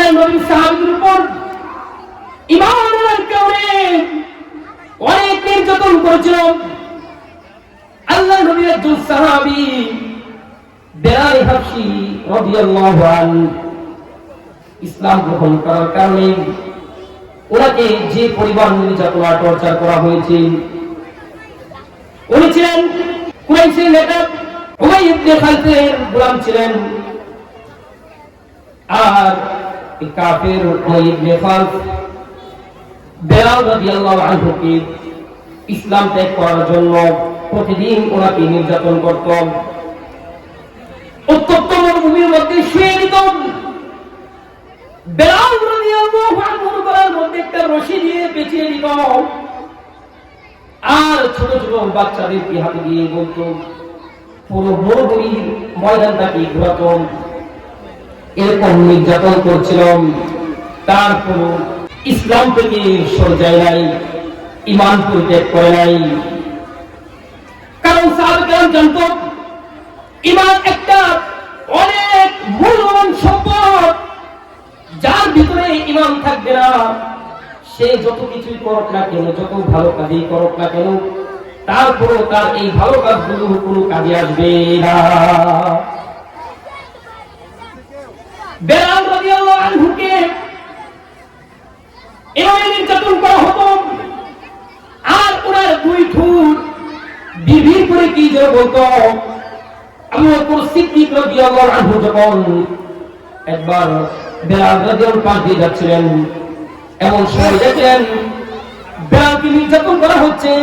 আল্লাহ নবীর সাহাবীদের উপর ঈমান আনার কারণে অনেক নির্যাতন করেছিল। আল্লাহ নবীর একজন সাহাবী বেলাল হাবশী রাদিয়াল্লাহু আনহু ইসলাম গ্রহণ করার কারণে ওনাকে যে পরিবার নির্যাতন টর্চার করা হয়েছে, উনি ছিলেন কুরাইশের নেতা উমাইয়া ইবনে খালদের গোলাম ছিলেন। আর কাফের উমাইয়া ইবনে খালদ বেলাল রাদিয়াল্লাহু আনহুকে ইসলাম ত্যাগ করার জন্য প্রতিদিন ওনাকে নির্যাতন করত, উত্তপ্ত মরুভূমির মধ্যে শুয়ে দিত। বেলাল রাদিয়াল্লাহু আনহুর গলার মধ্যে একটা রশি দিয়ে পেঁচিয়ে দিত, আর ছোট ছোট বাচ্চাদেরকে হাতে দিয়ে বলতো পুরো মরুভূমির ময়দানটাকে ঘোরাত। এরকম নির্যাতন করছিলাম, তারপর ইসলাম থেকে সরে যায় নাই, ঈমান পরিত্যাগ করে নাই। কারণ সাহাবায়ে জানত ঈমান একটা অনেক মূল্যবান সম্পদ, যার ভিতরে ঈমান থাকবে না সে যত কিছুই করুক না কেন, যত ভালো কাজই করুক না কেন, তারপরও তার এই ভালো কাজগুলো কোনো কাজে আসবে না। বেলাল রাদিয়াল্লাহু আনহুকে এভাবে নির্যাতন করা হতো, আর ওনার দুই ঠোঁট বিড়বিড় করে কি যেন বলতো। আবু বকর সিদ্দিক রাদিয়াল্লাহু আনহু যখন একবার বেলাল রাদিয়াল্লাহু পাশ দিয়ে যাচ্ছিলেন, এমন সময় দেখলেন বেলালকে নির্যাতন করা হচ্ছে।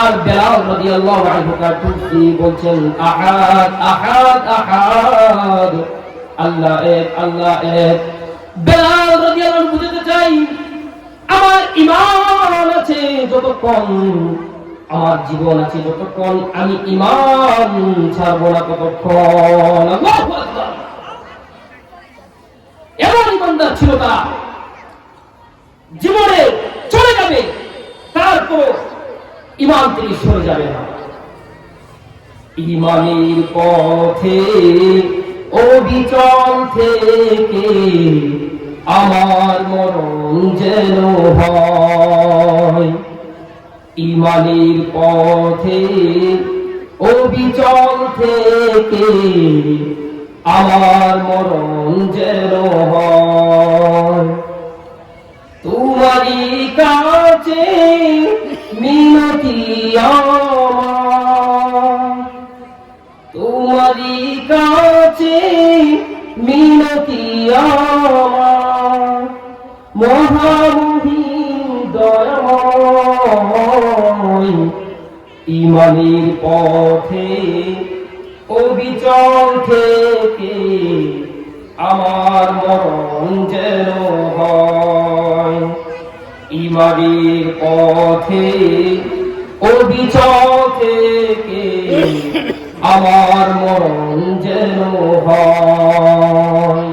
আর বেলাল রাদিয়াল্লাহু আনহু কাটুকি বলছেন আহাদ আহাদ আহাদ, আল্লাহ এক আল্লাহ এক। বেলাল রাদিয়াল্লাহু আনহু বুঝতে চাই আমার ঈমান আছে যতক্ষণ, আমার জীবন আছে যতক্ষণ, আমি ঈমান ছাড়বো না ততক্ষণ। আল্লাহু আকবার। এমন ঈমানদার ছিল তারা, জীবনে চলে যাবে তারপর ঈমান থেকে সরে যাবে না। ঈমানের পথে অবিচল থেকে আমার মরণ যেন হয়, ঈমানের পথে অবিচল থেকে আমার মরণ যেন হয়। তোমারই কাছে মিনতি আমার, তোমারই কাছে মিনতি আমার, মহামহিম দয়াময়। ঈমানের পথে অবিচল থেকে আমার মরণ যেন হয়, ঈমানের পথে অবিচল থেকে আমার মরণ যেন হয়।